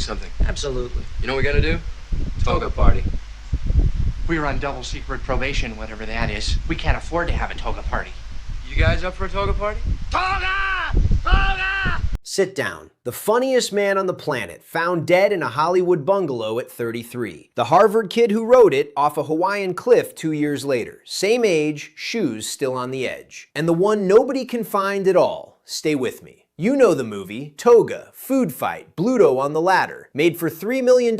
something? Absolutely. You know what we gotta do? Toga party. We're on double secret probation, whatever that is. We can't afford to have a toga party. You guys up for a toga party? Toga! Toga! Sit down. The funniest man on the planet found dead in a Hollywood bungalow at 33. The Harvard kid who wrote it off a Hawaiian cliff 2 years later. Same age, shoes still on the edge. And the one nobody can find at all. Stay with me. You know the movie, Toga, food fight, Bluto on the ladder. Made for $3 million,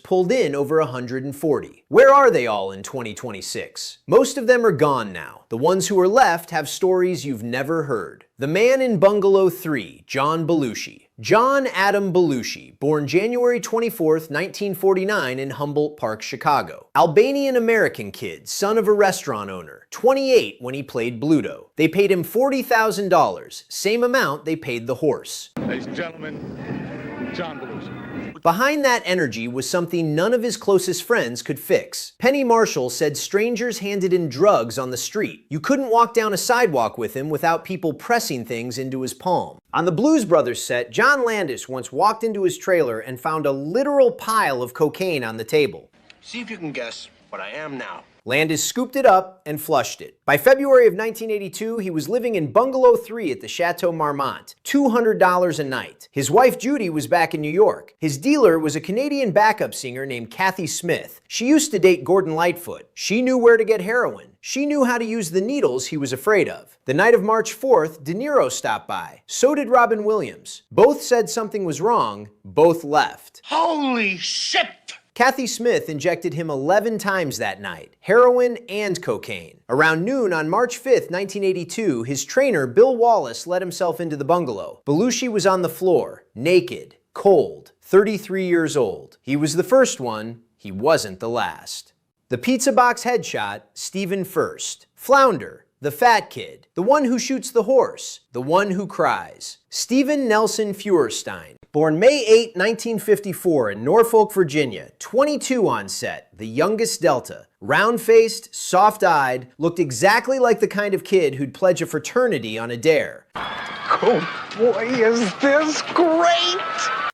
pulled in over 140. Where are they all in 2026? Most of them are gone now. The ones who are left have stories you've never heard. The man in Bungalow 3, John Belushi. John Adam Belushi, born January 24th, 1949 in Humboldt Park, Chicago. Albanian-American kid, son of a restaurant owner. 28 when he played Bluto. They paid him $40,000, same amount they paid the horse. Ladies and gentlemen, John Belushi. Behind that energy was something none of his closest friends could fix. Penny Marshall said strangers handed in drugs on the street. You couldn't walk down a sidewalk with him without people pressing things into his palm. On the Blues Brothers set, John Landis once walked into his trailer and found a literal pile of cocaine on the table. See if you can guess what I am now. Landis scooped it up and flushed it. By February of 1982, he was living in Bungalow 3 at the Chateau Marmont, $200 a night. His wife Judy was back in New York. His dealer was a Canadian backup singer named Kathy Smith. She used to date Gordon Lightfoot. She knew where to get heroin. She knew how to use the needles he was afraid of. The night of March 4th, De Niro stopped by. So did Robin Williams. Both said something was wrong. Both left. Holy shit! Kathy Smith injected him 11 times that night, heroin and cocaine. Around noon on March 5th, 1982, his trainer, Bill Wallace, let himself into the bungalow. Belushi was on the floor, naked, cold, 33 years old. He was the first one, he wasn't the last. The pizza box headshot, Stephen First. Flounder, the fat kid, the one who shoots the horse, the one who cries. Stephen Nelson Feuerstein. Born May 8, 1954 in Norfolk, Virginia, 22 on set, the youngest Delta. Round-faced, soft-eyed, looked exactly like the kind of kid who'd pledge a fraternity on a dare. Oh boy, is this great!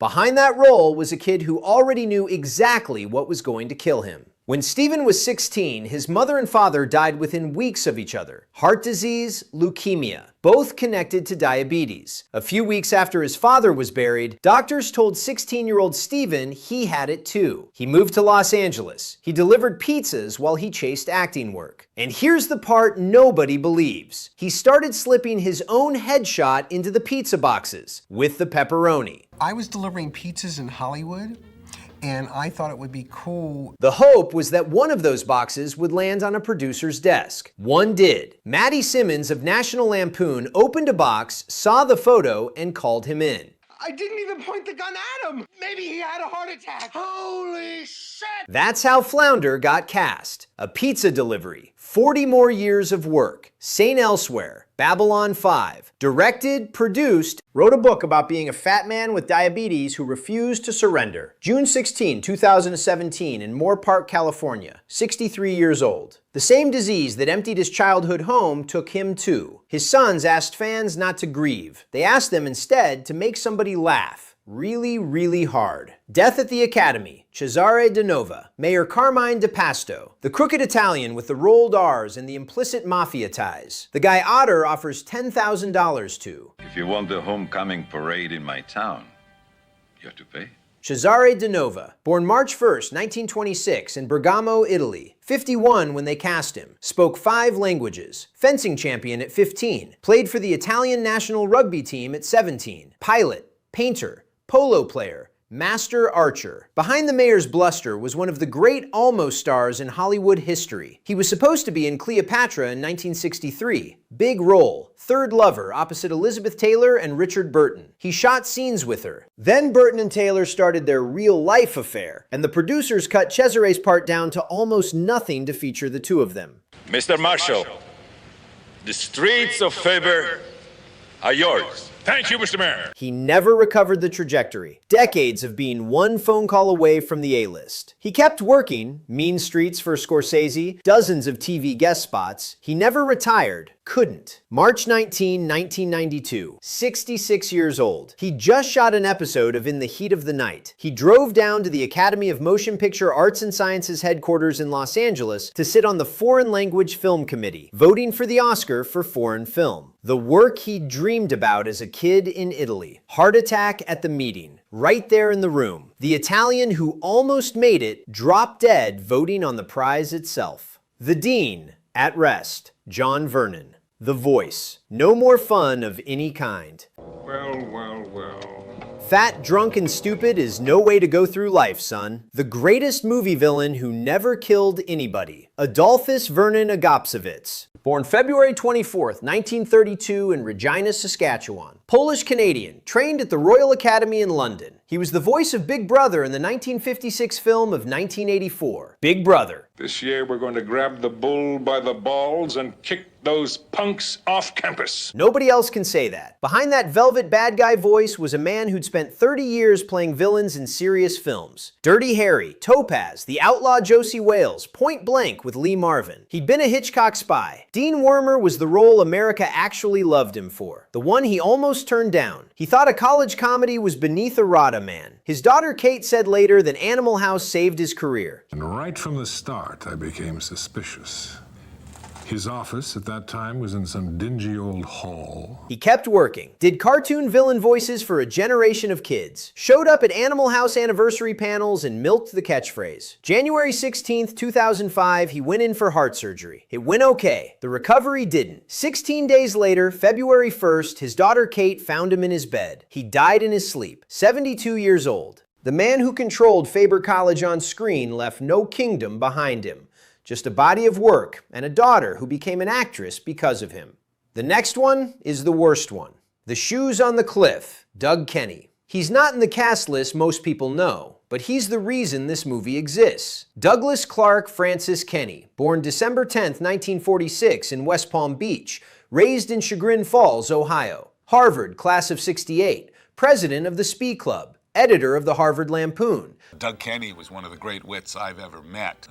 Behind that role was a kid who already knew exactly what was going to kill him. When Stephen was 16, his mother and father died within weeks of each other. Heart disease, leukemia, both connected to diabetes. A few weeks after his father was buried, doctors told 16-year-old Stephen he had it too. He moved to Los Angeles. He delivered pizzas while he chased acting work. And here's the part nobody believes. He started slipping his own headshot into the pizza boxes with the pepperoni. I was delivering pizzas in Hollywood, and I thought it would be cool. The hope was that one of those boxes would land on a producer's desk. One did. Maddie Simmons of National Lampoon opened a box, saw the photo, and called him in. I didn't even point the gun at him. Maybe he had a heart attack. Holy shit! That's how Flounder got cast. A pizza delivery. 40 more years of work. St. Elsewhere. Babylon 5. Directed, produced, wrote a book about being a fat man with diabetes who refused to surrender. June 16, 2017 in Moore Park, California. 63 years old. The same disease that emptied his childhood home took him too. His sons asked fans not to grieve. They asked them instead to make somebody laugh. Really, really hard. Death at the Academy, Cesare De Nova, Mayor Carmine De Pasto, the crooked Italian with the rolled R's and the implicit mafia ties. The guy Otter offers $10,000 to. If you want the homecoming parade in my town, you have to pay. Cesare De Nova, born March 1st, 1926 in Bergamo, Italy. 51 when they cast him. Spoke 5 languages. Fencing champion at 15. Played for the Italian national rugby team at 17. Pilot, painter, polo player, master archer. Behind the mayor's bluster was one of the great almost stars in Hollywood history. He was supposed to be in Cleopatra in 1963. Big role, third lover opposite Elizabeth Taylor and Richard Burton. He shot scenes with her. Then Burton and Taylor started their real-life affair, and the producers cut Cesare's part down to almost nothing to feature the two of them. Mr. Marshall, the streets of Faber are yours. Thank you, Mr. Mayor. He never recovered the trajectory. Decades of being one phone call away from the A-list. He kept working, Mean Streets for Scorsese, dozens of TV guest spots. He never retired. Couldn't. March 19, 1992, 66 years old. He just shot an episode of In the Heat of the Night. He drove down to the Academy of Motion Picture Arts and Sciences headquarters in Los Angeles to sit on the Foreign Language Film Committee, voting for the Oscar for foreign film. The work he dreamed about as a kid in Italy. Heart attack at the meeting. Right there in the room. The Italian who almost made it dropped dead voting on the prize itself. The Dean, at rest. John Vernon. The Voice. No more fun of any kind. Well, well, well. Fat, drunk, and stupid is no way to go through life, son. The greatest movie villain who never killed anybody. Adolphus Vernon Agapsovitz. Born February 24th, 1932 in Regina, Saskatchewan. Polish-Canadian, trained at the Royal Academy in London. He was the voice of Big Brother in the 1956 film of 1984, Big Brother. This year we're going to grab the bull by the balls and kick those punks off campus. Nobody else can say that. Behind that velvet bad guy voice was a man who'd spent 30 years playing villains in serious films. Dirty Harry, Topaz, The Outlaw Josie Wales, Point Blank with Lee Marvin. He'd been a Hitchcock spy. Dean Wormer was the role America actually loved him for, the one he almost turned down. He thought a college comedy was beneath a Rada man. His daughter Kate said later that Animal House saved his career. And right from the start, I became suspicious. His office at that time was in some dingy old hall. He kept working, did cartoon villain voices for a generation of kids, showed up at Animal House anniversary panels and milked the catchphrase. January 16th, 2005, he went in for heart surgery. It went okay. The recovery didn't. 16 days later, February 1st, his daughter Kate found him in his bed. He died in his sleep, 72 years old. The man who controlled Faber College on screen left no kingdom behind him. Just a body of work, and a daughter who became an actress because of him. The next one is the worst one. The Shoes on the Cliff, Doug Kenney. He's not in the cast list most people know, but he's the reason this movie exists. Douglas Clark Francis Kenney, born December 10th, 1946 in West Palm Beach, raised in Chagrin Falls, Ohio. Harvard, class of '68, president of the Spee Club, editor of the Harvard Lampoon. Doug Kenney was one of the great wits I've ever met.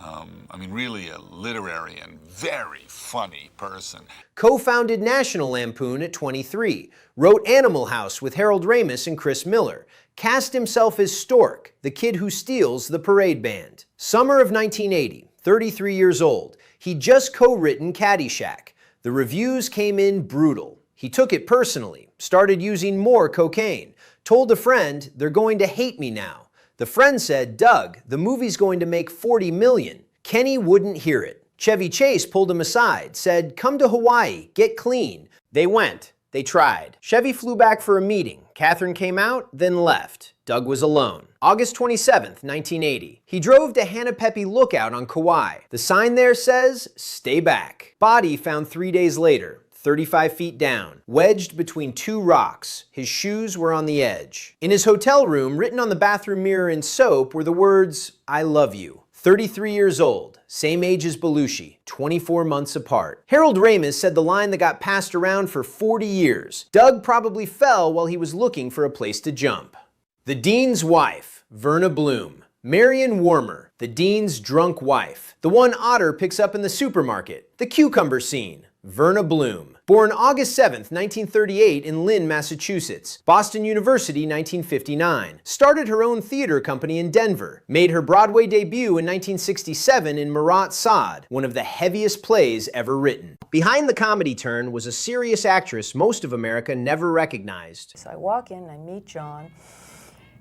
Really a literary and very funny person. Co-founded National Lampoon at 23, wrote Animal House with Harold Ramis and Chris Miller, cast himself as Stork, the kid who steals the parade band. Summer of 1980, 33 years old, he'd just co-written Caddyshack. The reviews came in brutal. He took it personally, started using more cocaine, told a friend, "They're going to hate me now." The friend said, "Doug, the movie's going to make $40 million. Kenney wouldn't hear it. Chevy Chase pulled him aside, said, "Come to Hawaii, get clean." They went. They tried. Chevy flew back for a meeting. Catherine came out, then left. Doug was alone. August 27th, 1980. He drove to Hanapepe Lookout on Kauai. The sign there says, "Stay back." Body found 3 days later. 35 feet down, wedged between two rocks. His shoes were on the edge. In his hotel room, written on the bathroom mirror in soap, were the words, "I love you." 33 years old, same age as Belushi, 24 months apart. Harold Ramis said the line that got passed around for 40 years. Doug probably fell while he was looking for a place to jump. The Dean's wife, Verna Bloom. Marion Warmer, the Dean's drunk wife. The one Otter picks up in the supermarket. The cucumber scene. Verna Bloom. Born August 7th, 1938 in Lynn, Massachusetts. Boston University, 1959. Started her own theater company in Denver. Made her Broadway debut in 1967 in Marat Sade, one of the heaviest plays ever written. Behind the comedy turn was a serious actress most of America never recognized. So I walk in, I meet John,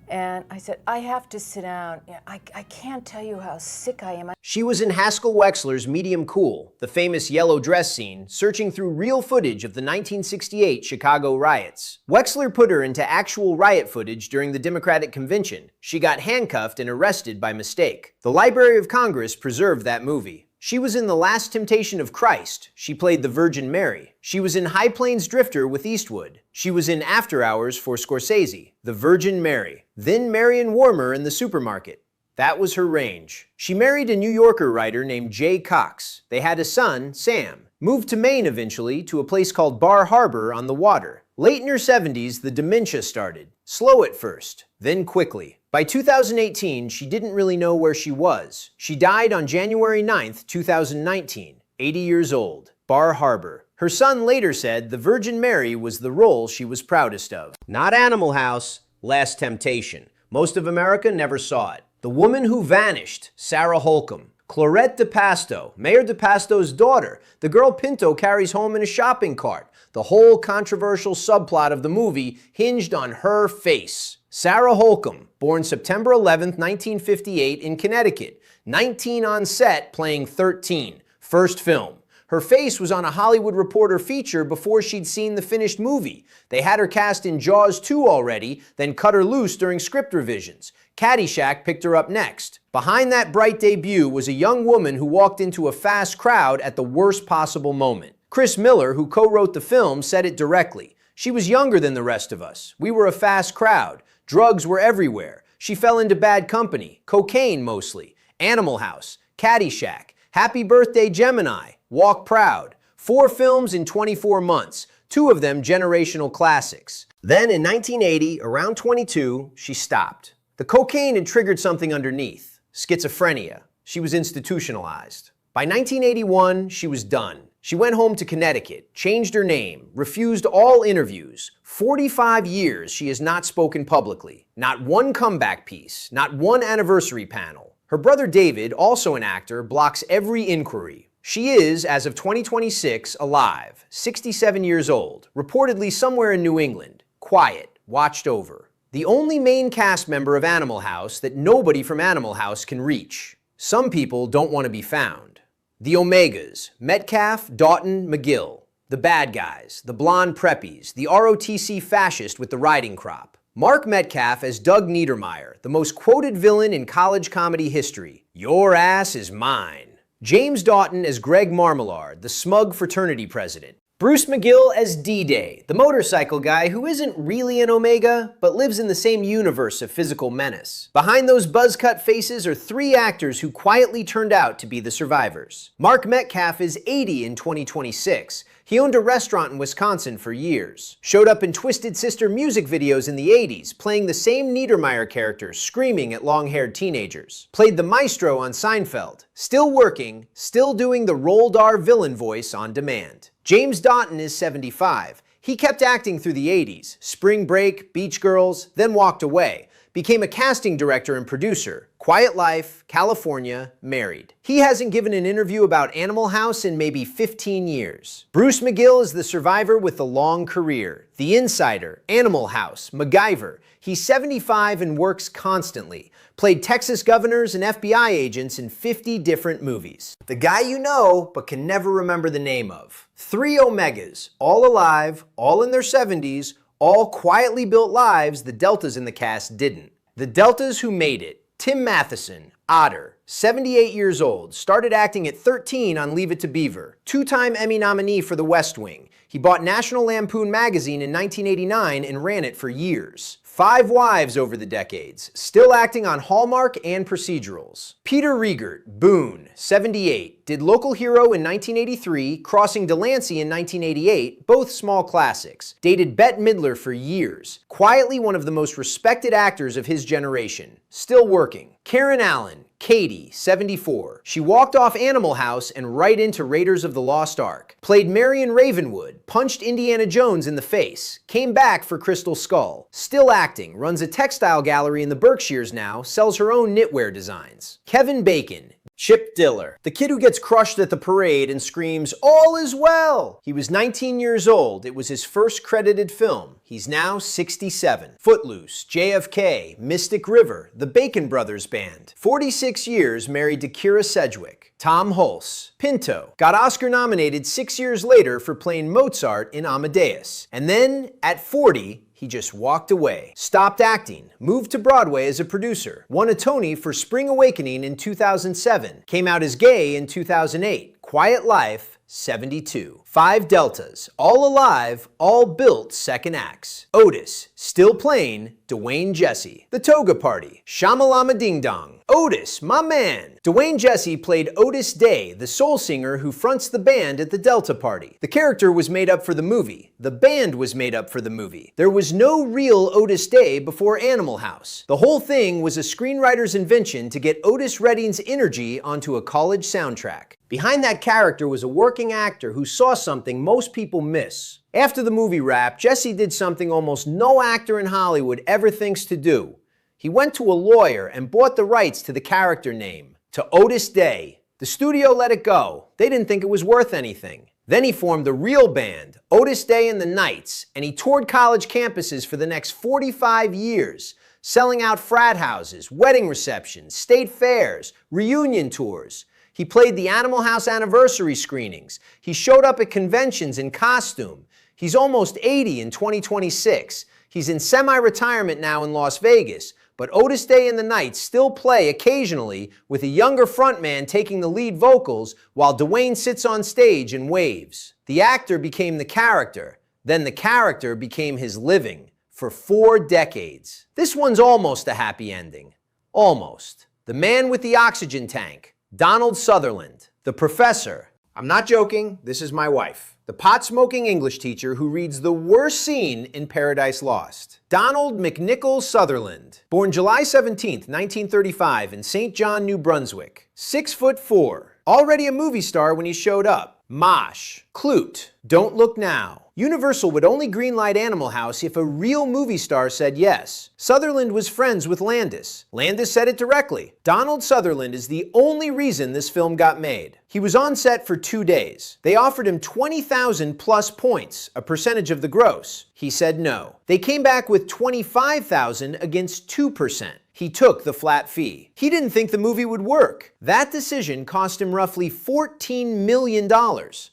and I said, "I have to sit down. I can't tell you how sick I am." She was in Haskell Wexler's Medium Cool, the famous yellow dress scene, searching through real footage of the 1968 Chicago riots. Wexler put her into actual riot footage during the Democratic Convention. She got handcuffed and arrested by mistake. The Library of Congress preserved that movie. She was in The Last Temptation of Christ. She played the Virgin Mary. She was in High Plains Drifter with Eastwood. She was in After Hours for Scorsese, the Virgin Mary. Then Marion Warmer in The Supermarket. That was her range. She married a New Yorker writer named Jay Cox. They had a son, Sam. Moved to Maine eventually, to a place called Bar Harbor on the water. Late in her 70s, the dementia started. Slow at first, then quickly. By 2018, she didn't really know where she was. She died on January 9th, 2019, 80 years old, Bar Harbor. Her son later said the Virgin Mary was the role she was proudest of. Not Animal House, Last Temptation. Most of America never saw it. The Woman Who Vanished, Sarah Holcomb. Clarette DePasto, Mayor DePasto's daughter, the girl Pinto carries home in a shopping cart. The whole controversial subplot of the movie hinged on her face. Sarah Holcomb, born September 11, 1958 in Connecticut, 19 on set, playing 13. First film. Her face was on a Hollywood Reporter feature before she'd seen the finished movie. They had her cast in Jaws 2 already, then cut her loose during script revisions. Caddyshack picked her up next. Behind that bright debut was a young woman who walked into a fast crowd at the worst possible moment. Chris Miller, who co-wrote the film, said it directly. She was younger than the rest of us. We were a fast crowd. Drugs were everywhere. She fell into bad company. Cocaine mostly. Animal House. Caddyshack. Happy Birthday Gemini. Walk Proud. 4 films in 24 months. 2 of them generational classics. Then in 1980, around 22, she stopped. The cocaine had triggered something underneath. Schizophrenia. She was institutionalized. By 1981, she was done. She went home to Connecticut, changed her name, refused all interviews. 45 years she has not spoken publicly. Not one comeback piece, not one anniversary panel. Her brother David, also an actor, blocks every inquiry. She is, as of 2026, alive, 67 years old, reportedly somewhere in New England, quiet, watched over. The only main cast member of Animal House that nobody from Animal House can reach. Some people don't want to be found. The Omegas, Metcalf, Doughton, McGill. The bad guys, the blonde preppies, the ROTC fascist with the riding crop. Mark Metcalf as Doug Niedermeyer, the most quoted villain in college comedy history. Your ass is mine. James Doughton as Greg Marmalard, the smug fraternity president. Bruce McGill as D-Day, the motorcycle guy who isn't really an Omega, but lives in the same universe of physical menace. Behind those buzz-cut faces are 3 actors who quietly turned out to be the survivors. Mark Metcalf is 80 in 2026. He owned a restaurant in Wisconsin for years. Showed up in Twisted Sister music videos in the 80s, playing the same Niedermeyer character, screaming at long-haired teenagers. Played the maestro on Seinfeld. Still working, still doing the Roald R villain voice on demand. James Doughton is 75. He kept acting through the 80s, Spring Break, Beach Girls, then walked away. Became a casting director and producer. Quiet Life, California, married. He hasn't given an interview about Animal House in maybe 15 years. Bruce McGill is the survivor with the long career. The Insider, Animal House, MacGyver. He's 75 and works constantly. Played Texas governors and FBI agents in 50 different movies. The guy you know, but can never remember the name of. 3 Omegas, all alive, all in their 70s, all quietly built lives the Deltas in the cast didn't. The Deltas who made it. Tim Matheson, Otter, 78 years old, started acting at 13 on Leave It to Beaver. 2-time Emmy nominee for The West Wing. He bought National Lampoon magazine in 1989 and ran it for years. 5 wives over the decades, still acting on Hallmark and procedurals. Peter Riegert, Boone, 78, did Local Hero in 1983, Crossing Delancey in 1988, both small classics. Dated Bette Midler for years. Quietly one of the most respected actors of his generation. Still working. Karen Allen, Katie, 74. She walked off Animal House and right into Raiders of the Lost Ark. Played Marion Ravenwood, punched Indiana Jones in the face. Came back for Crystal Skull. Still acting, runs a textile gallery in the Berkshires now, sells her own knitwear designs. Kevin Bacon, Chip Diller, the kid who gets crushed at the parade and screams, "All is well!" He was 19 years old. It was his first credited film. He's now 67. Footloose, JFK, Mystic River, the Bacon Brothers Band. 46 years married to Kira Sedgwick. Tom Hulse, Pinto, got Oscar nominated 6 years later for playing Mozart in Amadeus. And then, at 40, he just walked away. Stopped acting, moved to Broadway as a producer, won a Tony for Spring Awakening in 2007, came out as gay in 2008, Quiet Life, 72. 5 deltas, all alive, all built second acts. Otis, Still Plain, Dwayne Jesse. The Toga Party, Shamalama Ding Dong. Otis, my man. Dwayne Jesse played Otis Day, the soul singer who fronts the band at the Delta Party. The character was made up for the movie. The band was made up for the movie. There was no real Otis Day before Animal House. The whole thing was a screenwriter's invention to get Otis Redding's energy onto a college soundtrack. Behind that character was a working actor who saw something most people miss. After the movie wrap, Jesse did something almost no actor in Hollywood ever thinks to do. He went to a lawyer and bought the rights to the character name, to Otis Day. The studio let it go. They didn't think it was worth anything. Then he formed the real band, Otis Day and the Knights, and he toured college campuses for the next 45 years, selling out frat houses, wedding receptions, state fairs, reunion tours. He played the Animal House anniversary screenings. He showed up at conventions in costume. He's almost 80 in 2026. He's in semi-retirement now in Las Vegas, but Otis Day and the Knights still play occasionally with a younger frontman taking the lead vocals while Dwayne sits on stage and waves. The actor became the character, then the character became his living for 4 decades. This one's almost a happy ending. Almost. The Man with the Oxygen Tank, Donald Sutherland. The Professor. I'm not joking, this is my wife. The pot-smoking English teacher who reads the worst scene in Paradise Lost. Donald McNichol Sutherland. Born July 17, 1935 in St. John, New Brunswick. 6'4". Already a movie star when he showed up. Mosh. Clute. Don't Look Now. Universal would only greenlight Animal House if a real movie star said yes. Sutherland was friends with Landis. Landis said it directly. Donald Sutherland is the only reason this film got made. He was on set for 2 days. They offered him 20,000 plus points, a percentage of the gross. He said no. They came back with 25,000 against 2%. He took the flat fee. He didn't think the movie would work. That decision cost him roughly $14 million.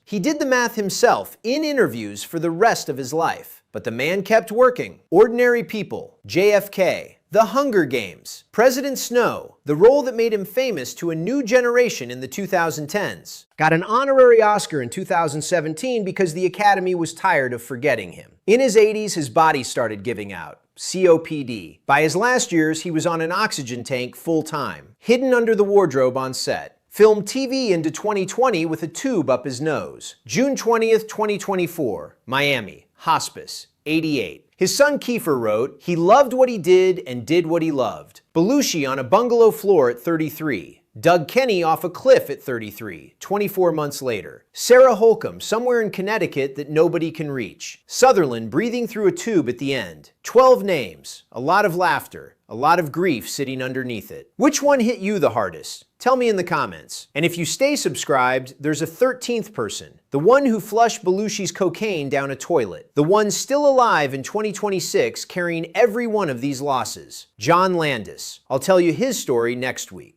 He did the math himself in interviews for the rest of his life. But the man kept working. Ordinary People, JFK, The Hunger Games, President Snow, the role that made him famous to a new generation in the 2010s. Got an honorary Oscar in 2017 because the Academy was tired of forgetting him. In his 80s, his body started giving out. COPD. By his last years, he was on an oxygen tank full-time, hidden under the wardrobe on set. Filmed TV into 2020 with a tube up his nose. June 20th, 2024, Miami, hospice, 88. His son Kiefer wrote, he loved what he did and did what he loved. Belushi on a bungalow floor at 33. Doug Kenney off a cliff at 33, 24 months later. Sarah Holcomb somewhere in Connecticut that nobody can reach. Sutherland breathing through a tube at the end. 12 names, a lot of laughter, a lot of grief sitting underneath it. Which one hit you the hardest? Tell me in the comments. And if you stay subscribed, there's a 13th person. The one who flushed Belushi's cocaine down a toilet. The one still alive in 2026 carrying every one of these losses. John Landis. I'll tell you his story next week.